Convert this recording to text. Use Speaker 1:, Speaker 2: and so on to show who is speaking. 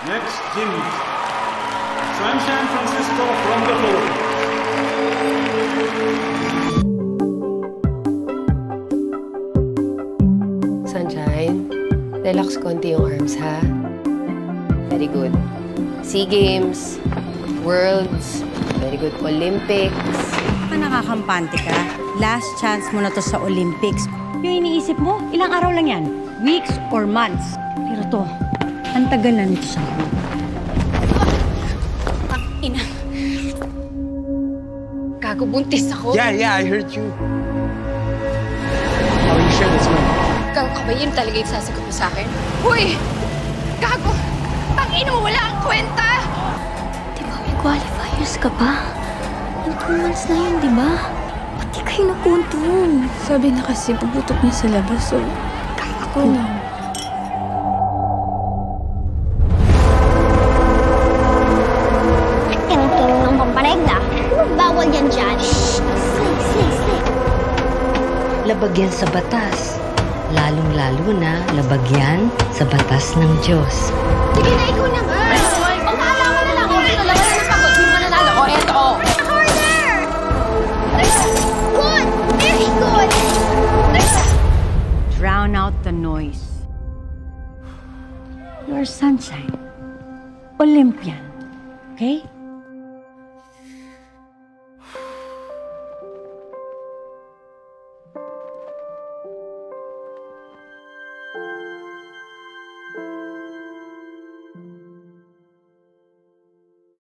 Speaker 1: Next, Jimmy. Sunshine Francisco from the Philippines.
Speaker 2: Sunshine, relax konti yung arms, ha? Very good. SEA Games, Worlds, very good Olympics.
Speaker 3: Nakakampante ka. Last chance mo na to sa Olympics. Yung iniisip mo, ilang araw lang yan. Weeks or months. Pero to, ang tagal na nito sa akin.
Speaker 4: Ina. Gago, buntis ako.
Speaker 5: Yeah, I heard you. How are you sure that's right?
Speaker 4: Gago ka ba yun talaga yung sasagot mo sa akin? Uy! Gago! Tangina mo, wala kang kwenta!
Speaker 6: Di ba may qualifiers ka pa? In 2 months na yun, di ba? Ba't di kayo napunto?
Speaker 7: Sabi na kasi, puputok niya sa labas, so ako lang.
Speaker 6: Tinutulong ng pamparegla. Bawal yan dyan. Shhh! Slay.
Speaker 8: Labag yan sa batas. Lalong-lalo na labag yan sa batas ng Diyos.
Speaker 4: Sige na, ikaw na nga! Pang-aalaman na lang! Oras na lang na pagod. Hindi mo nanalo. O, eto!
Speaker 6: Harder! Good! Very good!
Speaker 3: Drown out the noise. You're sunshine. Olympian. Okay?